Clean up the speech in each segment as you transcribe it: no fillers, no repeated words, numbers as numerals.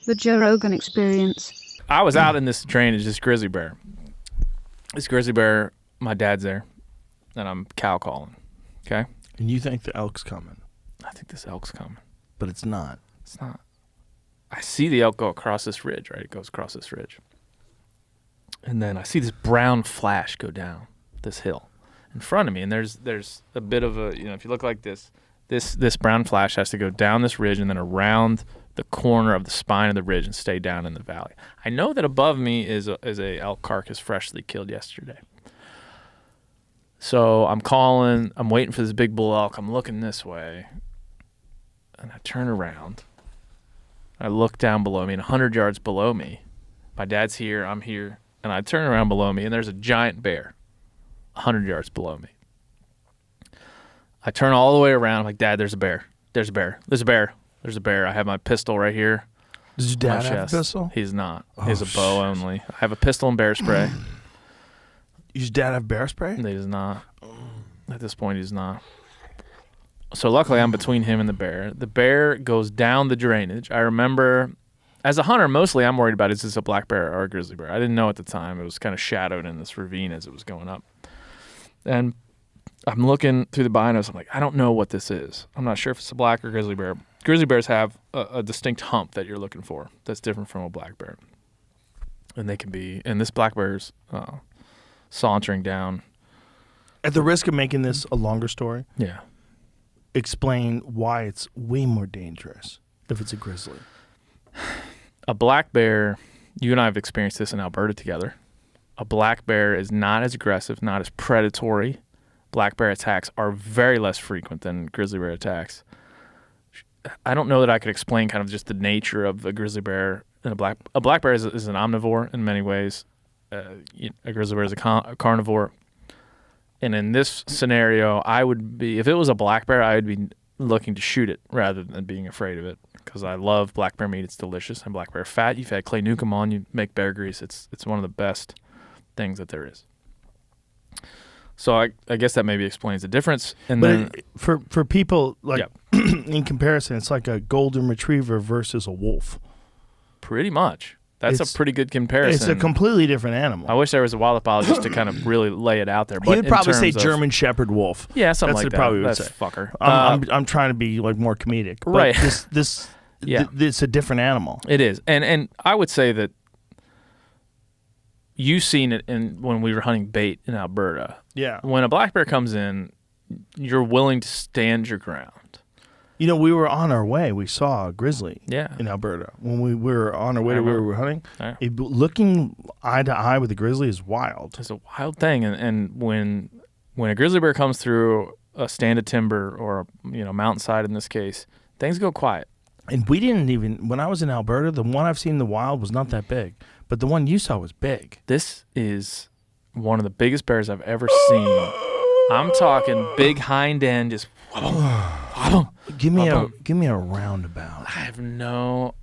The Joe Rogan Experience. I was out in this drainage, this grizzly bear. This grizzly bear, my dad's there, and I'm cow calling. Okay? And you think the elk's coming, I think this elk's coming. but it's not. It's not. I see the elk go across this ridge, right? It goes across this ridge. And then I see this brown flash go down this hill in front of me. And there's a bit of a, if you look like this brown flash has to go down this ridge and then around the corner of the spine of the ridge and stay down in the valley. I know that above me is a elk carcass freshly killed yesterday. So I'm calling, I'm waiting for this big bull elk. I'm looking this way, and I turn around. I look down below me, and 100 yards below me, my dad's here, I'm here, and I turn around below me, and there's a giant bear 100 yards below me. I turn all the way around. I'm like, Dad, there's a bear. There's a bear. There's a bear. There's a bear. I have my pistol right here. Does your dad have a pistol? He's not. He has a bow only. I have a pistol and bear spray. Does your dad have bear spray? He does not. At this point, he's not. So luckily, I'm between him and the bear. The bear goes down the drainage. I remember, as a hunter, mostly I'm worried about is this a black bear or a grizzly bear. I didn't know at the time. It was kind of shadowed in this ravine as it was going up. And I'm looking through the binos. I'm like, I don't know what this is. I'm not sure if it's a black or grizzly bear. Grizzly bears have a distinct hump that you're looking for that's different from a black bear. And they can be, and this black bear's sauntering down. At the risk of making this a longer story, Yeah. explain why it's way more dangerous if it's a grizzly. A black bear, you and I have experienced this in Alberta together. A black bear is not as aggressive, not as predatory. Black bear attacks are very less frequent than grizzly bear attacks. I don't know that I could explain kind of just the nature of a grizzly bear and a black bear is an omnivore in many ways. A grizzly bear is a carnivore. And in this scenario, I would be, if it was a black bear, I would be looking to shoot it rather than being afraid of it because I love black bear meat. It's delicious. And black bear fat, you've had Clay Newcomb on, you make bear grease. It's one of the best things that there is. So I guess that maybe explains the difference. And But then for people, like, in comparison, it's like a golden retriever versus a wolf. pretty much. That's a pretty good comparison. It's a completely different animal. I wish there was a wild apologist to kind of really lay it out there. But He would probably say in terms of- German Shepherd wolf. Yeah, something That's like what that. he probably would That's say. fucker. I'm trying to be like more comedic. But Right. This Yeah. it's a different animal. It is. And I would say that you've seen it when we were hunting bait in Alberta. Yeah. When a black bear comes in, you're willing to stand your ground. You know, we were on our way. We saw a grizzly Yeah. in Alberta. When we were on our way to where we were hunting, Yeah. looking eye to eye with a grizzly is wild. It's a wild thing. And when a grizzly bear comes through a stand of timber or a mountainside in this case, things go quiet. And we didn't even, when I was in Alberta, the one I've seen in the wild was not that big. But the one you saw was big. This is one of the biggest bears I've ever seen. I'm talking big hind end, just Give me a roundabout. I have no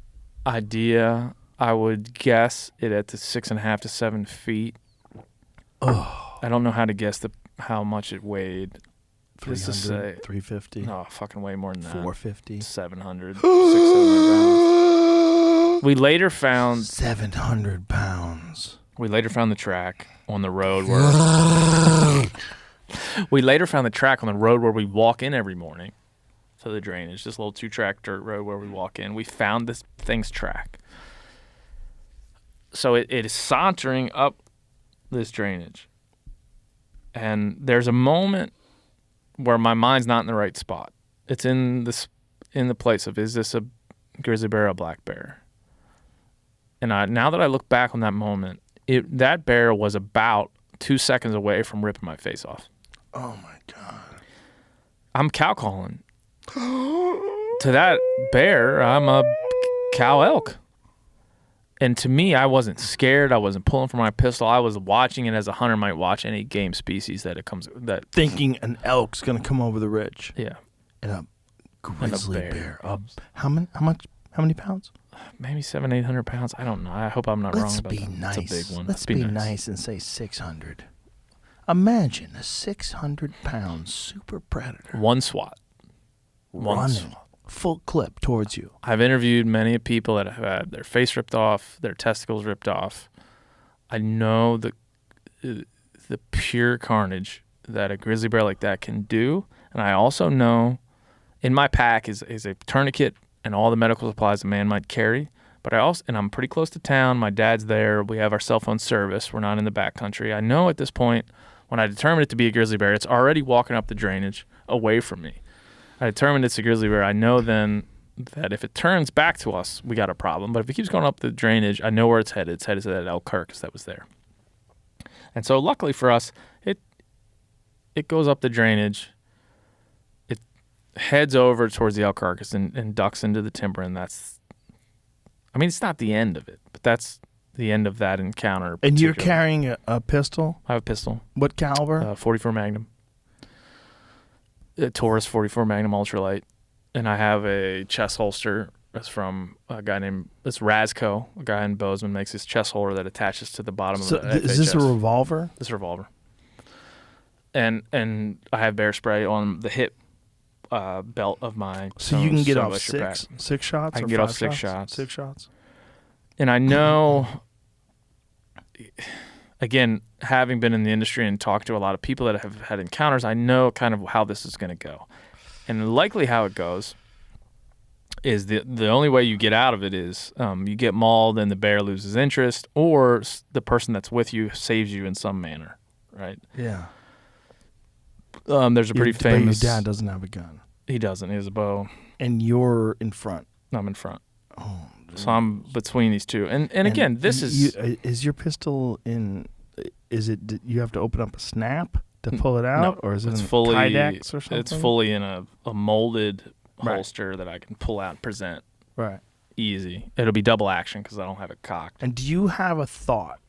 idea. I would guess it at the 6.5 to 7 feet. Oh, I don't know how to guess how much it weighed. 300, 350, No, fucking way more than that. 450. 700, 600 pounds. We later found 700 pounds. We later found the track on the road where we walk in every morning to the drainage, this little 2-track dirt road where we walk in. We found this thing's track. So it is sauntering up this drainage. And there's a moment where my mind's not in the right spot. It's in the place of, is this a grizzly bear or a black bear? And now that I look back on that moment, that bear was about 2 seconds away from ripping my face off. Oh my God. I'm cow calling. To that bear, I'm a cow elk. And to me, I wasn't scared. I wasn't pulling for my pistol. I was watching it as a hunter might watch any game species that Thinking an elk's gonna come over the ridge. Yeah. And a grizzly bear. How many pounds? Maybe 700-800 pounds. I don't know. I hope I'm not wrong about that. Nice. It's a big one. Let's be nice and say 600. Imagine a 600-pound super predator One swat. running full clip towards you. I've interviewed many people that have had their face ripped off, their testicles ripped off. I know the pure carnage that a grizzly bear like that can do, and I also know in my pack is a tourniquet and all the medical supplies a man might carry. But I'm pretty close to town. My dad's there. We have our cell phone service. We're not in the backcountry. I know at this point, when I determined it to be a grizzly bear, it's already walking up the drainage away from me. I determined it's a grizzly bear. I know then that if it turns back to us, we got a problem. But if it keeps going up the drainage, I know where it's headed. It's headed to that elk carcass that was there. And so luckily for us, it goes up the drainage. It heads over towards the elk carcass and ducks into the timber, and it's not the end of it, but that's the end of that encounter. And you're carrying a pistol? I have a pistol. What caliber? 44 Magnum. A Taurus 44 Magnum ultralight. And I have a chest holster. That's from a guy named Razco. A guy in Bozeman makes this chest holder that attaches to the bottom of the FHS. Is this a revolver? This is a revolver. And I have bear spray on the hip belt of my. So you can get off six shots? I can get off 6 shots. 6 shots. And I know, again, having been in the industry and talked to a lot of people that have had encounters, I know kind of how this is going to go. And likely how it goes is the only way you get out of it is you get mauled and the bear loses interest, or the person that's with you saves you in some manner, right? Yeah. There's a pretty famous... But your dad doesn't have a gun. He doesn't. He has a bow. And you're in front. I'm in front. Oh, so I'm between these two. And again, this is your pistol in... Is it... You have to open up a snap to pull it out? No, or is it in fully, Kydex or something? It's fully in a molded holster that I can pull out and present. Right. Easy. It'll be double action because I don't have it cocked. And do you have a thought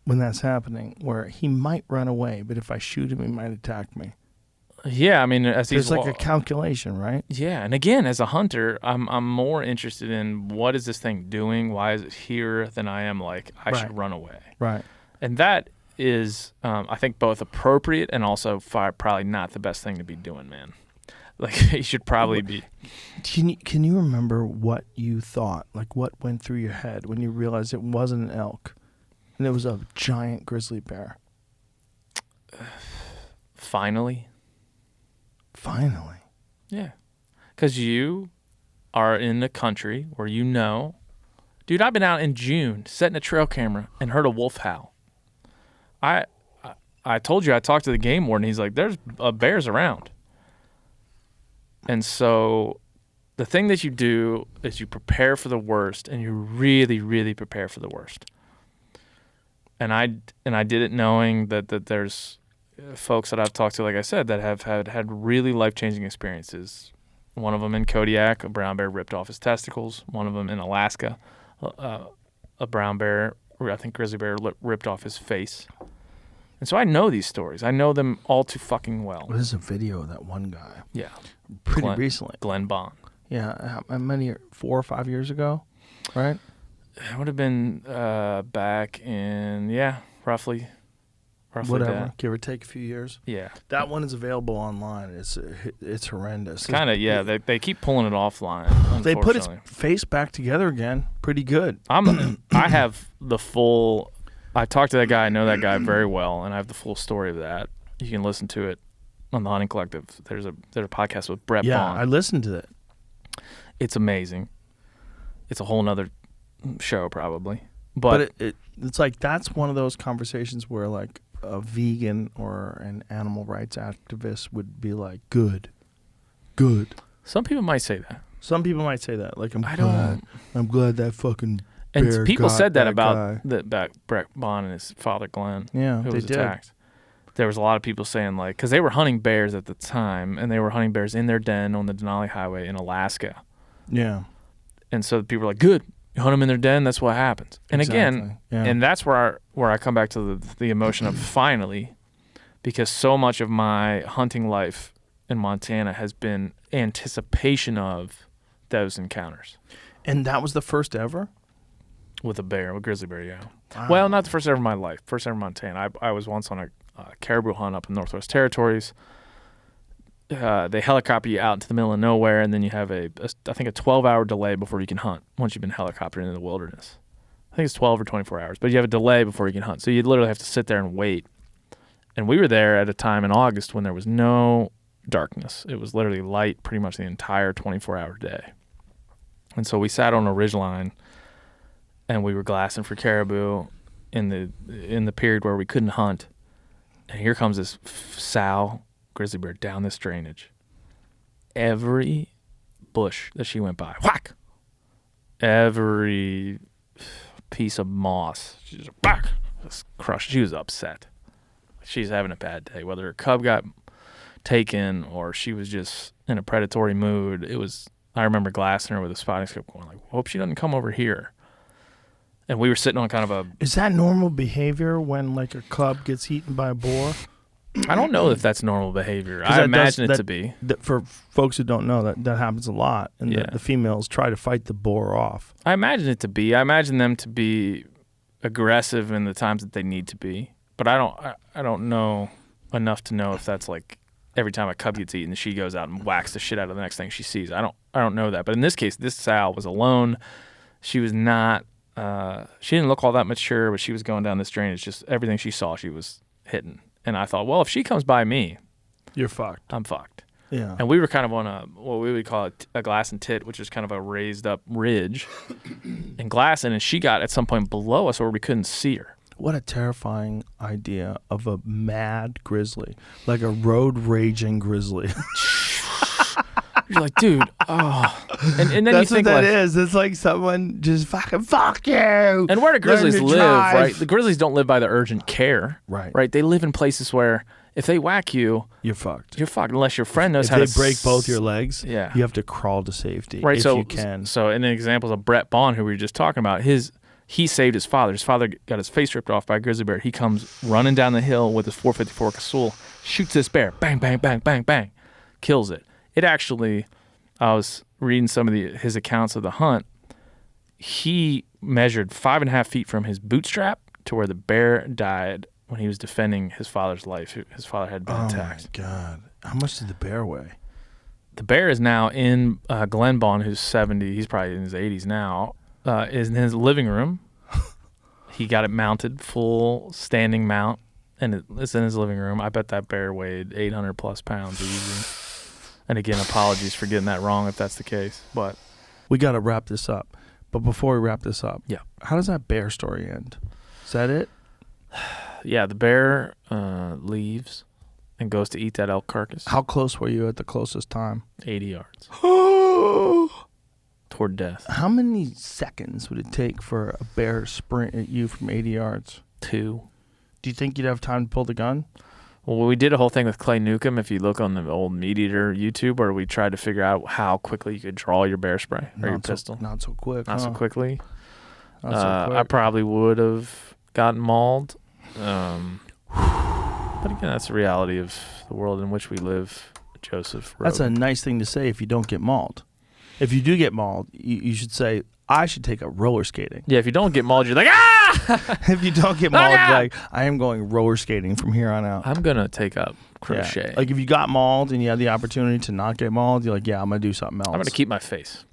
when that's happening where he might run away, but if I shoot him, he might attack me? Yeah, I mean, there's like a calculation, right? Yeah, and again, as a hunter, I'm more interested in what is this thing doing? Why is it here? Than I am like I should run away. Right. And that is, I think, both appropriate and also probably not the best thing to be doing, man. Like you should probably be. Can you remember what you thought? Like what went through your head when you realized it wasn't an elk, and it was a giant grizzly bear? Finally. Yeah. Because you are in a country where dude, I've been out in June setting a trail camera and heard a wolf howl. I told you I talked to the game warden. He's like, there's bears around. And so the thing that you do is you prepare for the worst, and you really, really prepare for the worst. And I did it knowing that there's folks that I've talked to, like I said, that have had really life-changing experiences. One of them in Kodiak, a brown bear ripped off his testicles. One of them in Alaska, a brown bear, I think grizzly bear, ripped off his face. And so I know these stories. I know them all too fucking well. Well, there's a video of that one guy. Yeah. Pretty recently. Glenn Bond. Yeah. How many, 4 or 5 years ago, right? It would have been back in, roughly whatever, that. Give or take a few years. Yeah. That one is available online. It's horrendous. Kind of, yeah. They keep pulling it offline. They put his face back together again. Pretty good. I have the full... I talked to that guy. I know that guy very well, and I have the full story of that. You can listen to it on the Hunting Collective. There's a podcast with Brett Bond. I listened to it. It's amazing. It's a whole nother show, probably. But it's like that's one of those conversations where like a vegan or an animal rights activist would be like, good. Some people might say that. Some people might say that. Like, I'm glad that fucking and bear people got said that guy. about Brett Bond and his father Glenn. Yeah, who they was did. attacked. There was a lot of people saying like, because they were hunting bears at the time, and they were hunting bears in their den on the Denali Highway in Alaska. Yeah. And so people were like, good. You hunt them in their den, that's what happens. And again, and that's where I come back to the emotion of finally, because so much of my hunting life in Montana has been anticipation of those encounters. And that was the first ever? With a bear, with grizzly bear, yeah. Wow. Well, not the first ever in my life. First ever in Montana. I was once on a caribou hunt up in Northwest Territories. they helicopter you out into the middle of nowhere, and then you have I think a 12-hour delay before you can hunt once you've been helicoptered into the wilderness. I think it's 12 or 24 hours, but you have a delay before you can hunt. So you literally have to sit there and wait. And we were there at a time in August when there was no darkness. It was literally light pretty much the entire 24-hour day. And so we sat on a ridgeline, and we were glassing for caribou in the period where we couldn't hunt. And here comes this sow grizzly bear down this drainage. Every bush that she went by, whack! Every piece of moss, she just whack! Just crushed. She was upset. She's having a bad day. Whether her cub got taken or she was just in a predatory mood, I remember glassing her with a spotting scope going like, hope she doesn't come over here. And we were sitting on kind of a... Is that normal behavior when like a cub gets eaten by a boar? I don't know if that's normal behavior. I imagine it to be. For folks who don't know, that happens a lot. And the females try to fight the boar off. I imagine it to be. I imagine them to be aggressive in the times that they need to be. But I don't know enough to know if that's like every time a cub gets eaten, she goes out and whacks the shit out of the next thing she sees. I don't know that. But in this case, this sow was alone. She was not... she didn't look all that mature, but she was going down this drainage. Just everything she saw, she was hitting. And I thought, well, if she comes by me, you're fucked. I'm fucked. Yeah. And we were kind of on what we would call a glass and tit, which is kind of a raised up ridge, and glassing. And she got at some point below us where we couldn't see her. What a terrifying idea of a mad grizzly, like a road raging grizzly. You're like, dude, oh. And then that's you think what that like, is. It's like someone just fucking fuck you. And where do grizzlies live, right? The grizzlies don't live by the urgent care. Right. They live in places where if they whack you, you're fucked. You're fucked unless your friend knows if how to... If they break both your legs, you have to crawl to safety if you can. So in the examples of Brett Bond, who we were just talking about, he saved his father. His father got his face ripped off by a grizzly bear. He comes running down the hill with his .454 Casull, shoots this bear, bang, bang, bang, bang, bang, kills it. It actually... I was reading some of his accounts of the hunt. He measured 5.5 feet from his bootstrap to where the bear died when he was defending his father's life. His father had been attacked. Oh, my God. How much did the bear weigh? The bear is now in Glenn Bond, who's 70. He's probably in his 80s now, is in his living room. He got it mounted, full standing mount, and it's in his living room. I bet that bear weighed 800 plus pounds easy. And again, apologies for getting that wrong if that's the case. But we got to wrap this up. But before we wrap this up, yeah, how does that bear story end? Is that it? Yeah, the bear leaves and goes to eat that elk carcass. How close were you at the closest time? 80 yards. Toward death. How many seconds would it take for a bear to sprint at you from 80 yards? 2. Do you think you'd have time to pull the gun? Well, we did a whole thing with Clay Newcomb, if you look on the old Meat Eater YouTube, where we tried to figure out how quickly you could draw your bear spray or your pistol. Not so quick. Not so quickly. Not so quick. I probably would have gotten mauled. But again, that's the reality of the world in which we live, Joseph. That's a nice thing to say if you don't get mauled. If you do get mauled, you should say, I should take up roller skating. Yeah, if you don't get mauled, you're like, ah! If you don't get mauled, you're like, I am going roller skating from here on out. I'm going to take up crochet. Yeah. Like if you got mauled and you had the opportunity to not get mauled, you're like, yeah, I'm going to do something else. I'm going to keep my face.